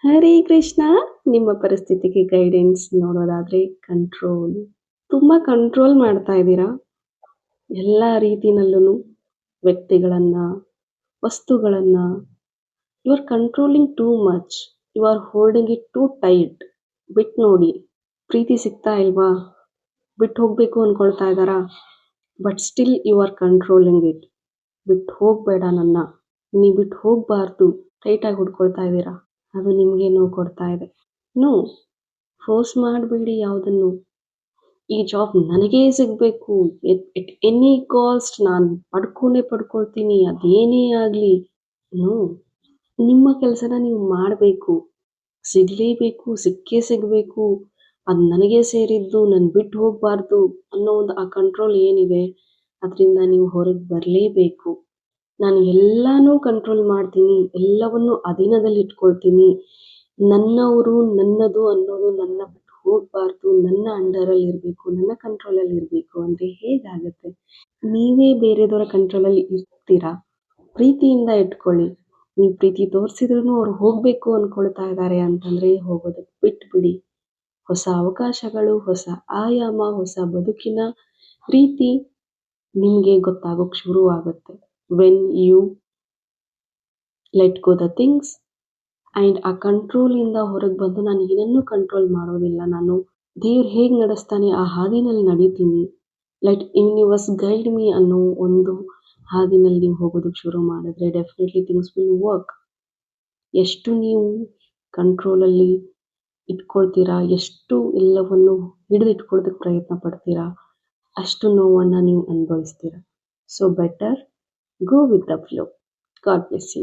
ಹರೇ ಕೃಷ್ಣ. ನಿಮ್ಮ ಪರಿಸ್ಥಿತಿಗೆ ಗೈಡೆನ್ಸ್ ನೋಡೋದಾದ್ರೆ ಕಂಟ್ರೋಲ್. ತುಂಬಾ ಕಂಟ್ರೋಲ್ ಮಾಡ್ತಾ ಇದ್ದೀರಾ ಎಲ್ಲ ರೀತಿನಲ್ಲೂ. ವ್ಯಕ್ತಿಗಳನ್ನ, ವಸ್ತುಗಳನ್ನ. You are controlling too much. You are holding it too tight. ಬಿಟ್ಟು ನೋಡಿ. ಪ್ರೀತಿ ಸಿಗ್ತಾ ಇಲ್ವಾ? ಬಿಟ್ಟು ಹೋಗ್ಬೇಕು ಅನ್ಕೊಳ್ತಾ ಇದ್ದಾರಾ? But still you are controlling it. ಬಿಟ್ಟು ಹೋಗ್ಬೇಡ ನನ್ನ. ನೀ ಬಿಟ್ಟು ಹೋಗ್ಬಾರ್ದು. ಟೈಟಾಗಿ ಹುಡ್ಕೊಳ್ತಾ ಇದ್ದೀರಾ. ಅದು ನಿಮಗೆ ನೋವು ಕೊಡ್ತಾ ಇದೆ. ನೋ, ಫೋರ್ಸ್ ಮಾಡಬೇಡಿ ಯಾವುದನ್ನು. ಈ ಜಾಬ್ ನನಗೇ ಸಿಗಬೇಕು, ಎಟ್ ಎನಿ ಕಾಸ್ಟ್ ನಾನು ಪಡ್ಕೊಳ್ತೀನಿ, ಅದೇನೇ ಆಗಲಿ. ನೋ, ನಿಮ್ಮ ಕೆಲಸನ ನೀವು ಮಾಡಬೇಕು. ಸಿಗಲೇಬೇಕು, ಸಿಕ್ಕೇ ಸಿಗಬೇಕು. ಅದು ನನಗೆ ಸೇರಿದ್ದು, ನಾನು ಬಿಟ್ಟು ಹೋಗಬಾರ್ದು ಅನ್ನೋ ಒಂದು ಆ ಕಂಟ್ರೋಲ್ ಏನಿದೆ, ಅದರಿಂದ ನೀವು ಹೊರಗೆ ಬರಲೇಬೇಕು. ನಾನು ಎಲ್ಲನೂ ಕಂಟ್ರೋಲ್ ಮಾಡ್ತೀನಿ, ಎಲ್ಲವನ್ನು ಅಧೀನದಲ್ಲಿ ಇಟ್ಕೊಳ್ತೀನಿ. ನನ್ನವರು, ನನ್ನದು ಅನ್ನೋದು ನನ್ನ ಬಿಟ್ಟು ಹೋಗಬಾರ್ದು, ನನ್ನ ಅಂಡರಲ್ಲಿ ಇರಬೇಕು, ನನ್ನ ಕಂಟ್ರೋಲಲ್ಲಿ ಇರಬೇಕು ಅಂದರೆ ಹೇಗಾಗುತ್ತೆ? ನೀವೇ ಬೇರೆದವರ ಕಂಟ್ರೋಲಲ್ಲಿ ಇರ್ತೀರಾ? ಪ್ರೀತಿಯಿಂದ ಇಟ್ಕೊಳ್ಳಿ. ನೀವು ಪ್ರೀತಿ ತೋರಿಸಿದ್ರೂ ಅವ್ರು ಹೋಗಬೇಕು ಅಂದ್ಕೊಳ್ತಾ ಇದ್ದಾರೆ ಅಂತಂದರೆ ಹೋಗೋದಕ್ಕೆ ಬಿಟ್ಬಿಡಿ. ಹೊಸ ಅವಕಾಶಗಳು, ಹೊಸ ಆಯಾಮ, ಹೊಸ ಬದುಕಿನ ರೀತಿ ನಿಮಗೆ ಗೊತ್ತಾಗೋಕ್ಕೆ ಶುರು ಆಗುತ್ತೆ. When you let go the things and ಆ ಕಂಟ್ರೋಲಿಂದ ಹೊರಗೆ ಬಂದು ನಾನು ಏನನ್ನೂ ಕಂಟ್ರೋಲ್ ಮಾಡೋದಿಲ್ಲ. ನಾನು ದೇವ್ರು ಹೇಗೆ ನಡೆಸ್ತಾನೆ ಆ ಹಾದಿನಲ್ಲಿ ನಡೀತೀನಿ. ಲೆಟ್ ಯೂನಿವರ್ಸ್ ಗೈಡ್ ಮೀ ಅನ್ನೋ ಒಂದು ಹಾದಿನಲ್ಲಿ ನೀವು ಹೋಗೋದಕ್ಕೆ ಶುರು ಮಾಡಿದ್ರೆ ಡೆಫಿನೆಟ್ಲಿ ಥಿಂಗ್ಸ್ ವಿಲ್ ವರ್ಕ್. ಎಷ್ಟು ನೀವು ಕಂಟ್ರೋಲಲ್ಲಿ ಇಟ್ಕೊಳ್ತೀರಾ, ಎಷ್ಟು ಎಲ್ಲವನ್ನು ಹಿಡಿದಿಟ್ಕೊಳ್ಳೋದಕ್ಕೆ ಪ್ರಯತ್ನ ಪಡ್ತೀರಾ, ಅಷ್ಟು ನೋವನ್ನು ನೀವು ಅನುಭವಿಸ್ತೀರಾ. So better go with the flow. God bless you.